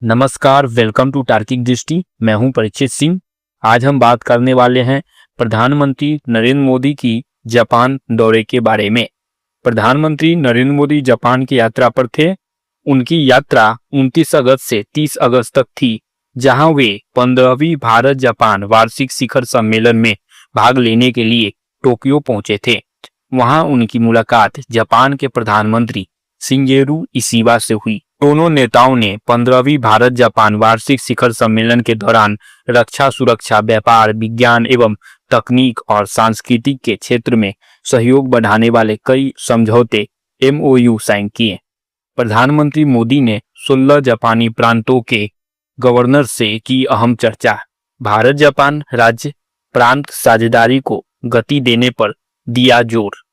नमस्कार, welcome to तार्किक दृष्टि। मैं हूं परीक्षित सिंह। आज हम बात करने वाले हैं प्रधानमंत्री नरेंद्र मोदी की जापान दौरे के बारे में। प्रधानमंत्री नरेंद्र मोदी जापान की यात्रा पर थे। उनकी यात्रा 29 अगस्त से 30 अगस्त तक थी, जहां वे 15वीं भारत जापान वार्षिक शिखर सम्मेलन में भाग लेने के लिए टोक्यो पहुंचे थे। वहां उनकी मुलाकात जापान के प्रधानमंत्री शिंगेरू इशिबा से हुई। दोनों नेताओं ने 15वीं भारत जापान वार्षिक शिखर सम्मेलन के दौरान रक्षा, सुरक्षा, व्यापार, विज्ञान एवं तकनीक और सांस्कृतिक के क्षेत्र में सहयोग बढ़ाने वाले कई समझौते MOU साइन किए। प्रधानमंत्री मोदी ने 16 जापानी प्रांतों के गवर्नर से की अहम चर्चा। भारत जापान राज्य प्रांत साझेदारी को गति देने पर दिया जोर।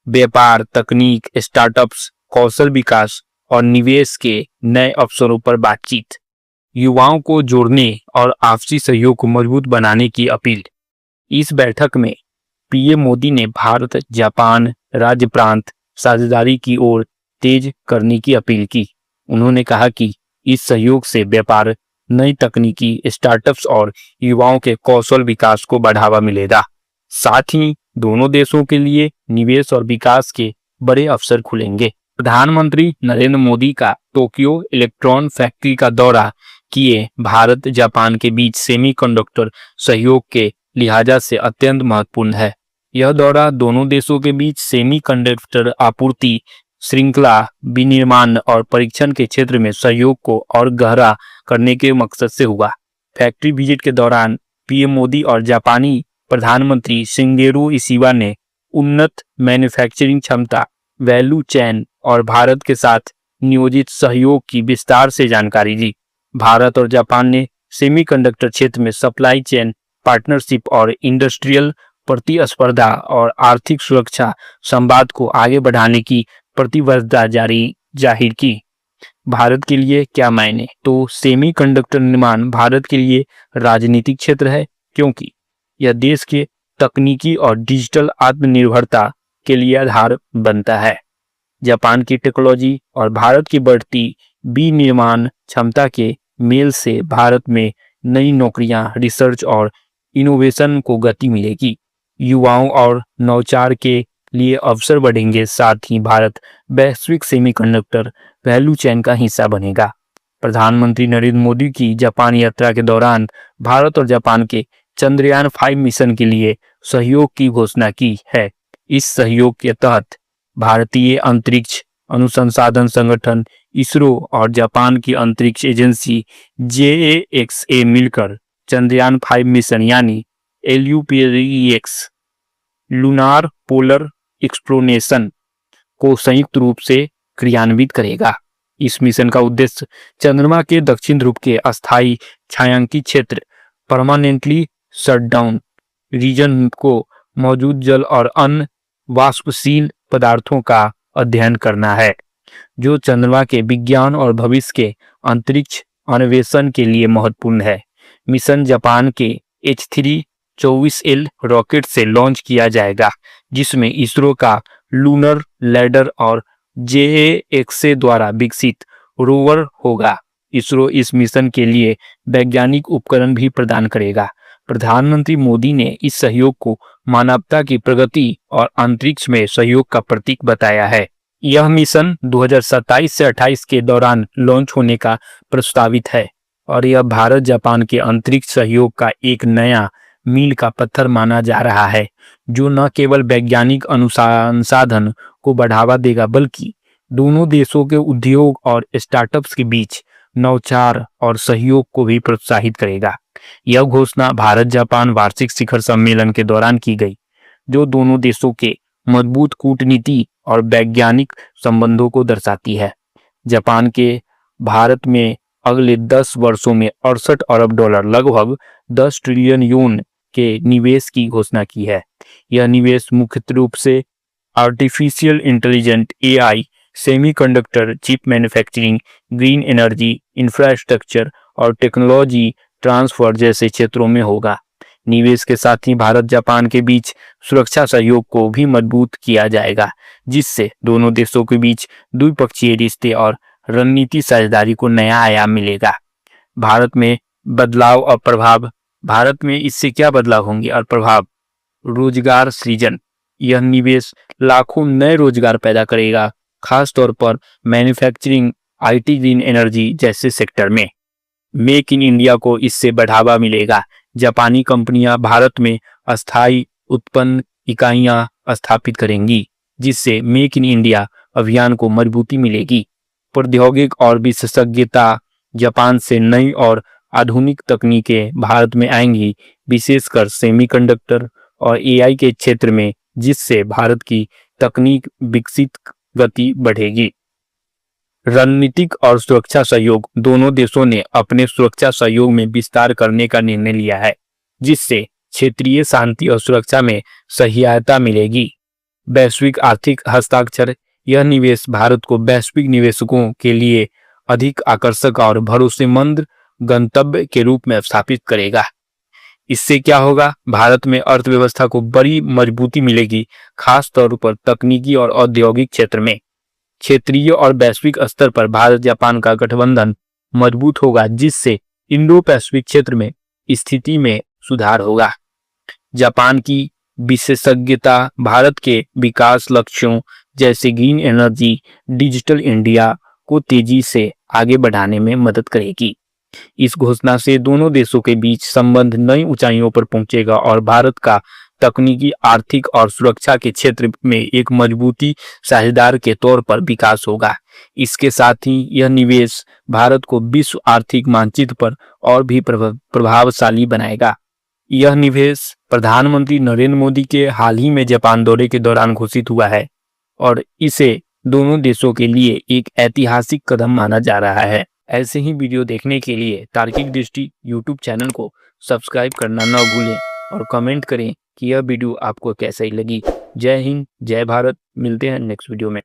व्यापार, तकनीक, स्टार्टअप्स, कौशल विकास और निवेश के नए अवसरों पर बातचीत। युवाओं को जोड़ने और आपसी सहयोग को मजबूत बनाने की अपील। इस बैठक में पीएम मोदी ने भारत जापान राज्य प्रांत साझेदारी की ओर तेज करने की अपील की। उन्होंने कहा कि इस सहयोग से व्यापार, नई तकनीकी, स्टार्टअप्स और युवाओं के कौशल विकास को बढ़ावा मिलेगा। साथ ही दोनों देशों के लिए निवेश और विकास के बड़े अवसर खुलेंगे। प्रधानमंत्री नरेंद्र मोदी का टोक्यो इलेक्ट्रॉन फैक्ट्री का दौरा किए भारत जापान के बीच सेमीकंडक्टर सहयोग के लिहाजा से अत्यंत महत्वपूर्ण है। यह दौरा दोनों देशों के बीच सेमीकंडक्टर आपूर्ति श्रृंखला, विनिर्माण और परीक्षण के क्षेत्र में सहयोग को और गहरा करने के मकसद से हुआ। फैक्ट्री विजिट के दौरान पीएम मोदी और जापानी प्रधानमंत्री शिंगेरू इशिबा ने उन्नत मैन्युफैक्चरिंग क्षमता, वैल्यू चेन और भारत के साथ नियोजित सहयोग की विस्तार से जानकारी दी। भारत और जापान ने सेमीकंडक्टर क्षेत्र में सप्लाई चेन पार्टनरशिप और इंडस्ट्रियल प्रतिस्पर्धा और आर्थिक सुरक्षा संवाद को आगे बढ़ाने की प्रतिबद्धता जाहिर की। भारत के लिए क्या मायने? तो सेमीकंडक्टर निर्माण भारत के लिए राजनीतिक क्षेत्र है, क्योंकि यह देश के तकनीकी और डिजिटल आत्मनिर्भरता के लिए आधार बनता है। जापान की टेक्नोलॉजी और भारत की बढ़ती विनिर्माण क्षमता के मेल से भारत में नई नौकरियां, रिसर्च और इनोवेशन को गति मिलेगी। युवाओं और नवाचार के लिए अवसर बढ़ेंगे। साथ ही भारत वैश्विक सेमीकंडक्टर वैल्यू चेन का हिस्सा बनेगा। प्रधानमंत्री नरेंद्र मोदी की जापान यात्रा के दौरान भारत और जापान के चंद्रयान 5 मिशन के लिए सहयोग की घोषणा की है। इस सहयोग के तहत भारतीय अंतरिक्ष अनुसंधान संगठन इसरो और जापान की अंतरिक्ष एजेंसी JAXA मिलकर चंद्रयान 5 मिशन यानी LUPEX लूनार पोलर एक्सप्लोरेशन को संयुक्त रूप से क्रियान्वित करेगा। इस मिशन का उद्देश्य चंद्रमा के दक्षिण ध्रुव के अस्थायी छायांकित क्षेत्र परमानेंटली शटडाउन रीजन को मौजूद जल और अन्य वाष्पशील पदार्थों का अध्ययन करना है, जो चंद्रमा के विज्ञान और भविष्य के अंतरिक्ष अन्वेषण के लिए महत्वपूर्ण है। मिशन जापान के H3-24L रॉकेट से लॉन्च किया जाएगा, जिसमें इसरो का लूनर लैंडर और JAXA द्वारा विकसित रोवर होगा। इसरो इस मिशन के लिए वैज्ञानिक उपकरण भी प्रदान करेगा। प्रधानमंत्री मोदी ने इस सहयोग को मानवता की प्रगति और अंतरिक्ष में सहयोग का प्रतीक बताया है। यह मिशन 2027 से 28 के दौरान लॉन्च होने का प्रस्तावित है और यह भारत जापान के अंतरिक्ष सहयोग का एक नया मील का पत्थर माना जा रहा है, जो न केवल वैज्ञानिक अनुसंधान को बढ़ावा देगा, बल्कि दोनों देशों के उद्योग और स्टार्टअप्स के बीच नवाचार और सहयोग को भी प्रोत्साहित करेगा। यह घोषणा भारत जापान वार्षिक शिखर सम्मेलन के दौरान की गई, जो दोनों देशों के मजबूत कूटनीति और वैज्ञानिक संबंधों को दर्शाती है। जापान के भारत में अगले 10 वर्षों में 68 अरब डॉलर लगभग 10 ट्रिलियन यून के निवेश की घोषणा की है। यह निवेश मुख्य रूप से artificial intelligent AI, semiconductor chip manufacturing, green energy, infrastructure और टेक्नोलॉजी ट्रांसफर जैसे क्षेत्रों में होगा। निवेश के साथ ही भारत जापान के बीच सुरक्षा सहयोग को भी मजबूत किया जाएगा, जिससे दोनों देशों के बीच द्विपक्षीय रिश्ते और रणनीति साझेदारी को नया आयाम मिलेगा। भारत में बदलाव और प्रभाव। भारत में इससे क्या बदलाव होंगे और प्रभाव? रोजगार सृजन। यह निवेश लाखों नए रोजगार पैदा करेगा, खास तौर पर मैन्युफैक्चरिंग, आईटी, ग्रीन एनर्जी जैसे सेक्टर में। मेक इन इंडिया को इससे बढ़ावा मिलेगा। जापानी कंपनियां भारत में अस्थायी उत्पन्न इकाइयां स्थापित करेंगी, जिससे मेक इन इंडिया अभियान को मजबूती मिलेगी। प्रौद्योगिक और विशेषज्ञता। जापान से नई और आधुनिक तकनीकें भारत में आएंगी, विशेषकर सेमीकंडक्टर और एआई के क्षेत्र में, जिससे भारत की तकनीक विकसित गति बढ़ेगी। रणनीतिक और सुरक्षा सहयोग। दोनों देशों ने अपने सुरक्षा सहयोग में विस्तार करने का निर्णय लिया है, जिससे क्षेत्रीय शांति और सुरक्षा में सहायता मिलेगी। वैश्विक आर्थिक हस्ताक्षर। यह निवेश भारत को वैश्विक निवेशकों के लिए अधिक आकर्षक और भरोसेमंद गंतव्य के रूप में स्थापित करेगा। इससे क्या होगा? भारत में अर्थव्यवस्था को बड़ी मजबूती मिलेगी, खास तौर पर तकनीकी और औद्योगिक क्षेत्र में। क्षेत्रीय और वैश्विक स्तर पर भारत जापान का गठबंधन मजबूत होगा, जिससे इंडो पैसिफिक क्षेत्र में स्थिति में सुधार होगा। जापान की विशेषज्ञता भारत के विकास लक्ष्यों जैसे ग्रीन एनर्जी, डिजिटल इंडिया को तेजी से आगे बढ़ाने में मदद करेगी। इस घोषणा से दोनों देशों के बीच संबंध नई ऊंचाइयों पर पहुंचेगा और भारत का तकनीकी, आर्थिक और सुरक्षा के क्षेत्र में एक मजबूती साझेदार के तौर पर विकास होगा। इसके साथ ही यह निवेश भारत को विश्व आर्थिक मानचित्र पर और भी प्रभावशाली बनाएगा। यह निवेश प्रधानमंत्री नरेंद्र मोदी के हाल ही में जापान दौरे के दौरान घोषित हुआ है और इसे दोनों देशों के लिए एक ऐतिहासिक कदम माना जा रहा है। ऐसे ही वीडियो देखने के लिए तार्किक दृष्टि यूट्यूब चैनल को सब्सक्राइब करना न भूलें और कमेंट करें कि यह वीडियो आपको कैसी लगी। जय हिंद, जय भारत। मिलते हैं नेक्स्ट वीडियो में।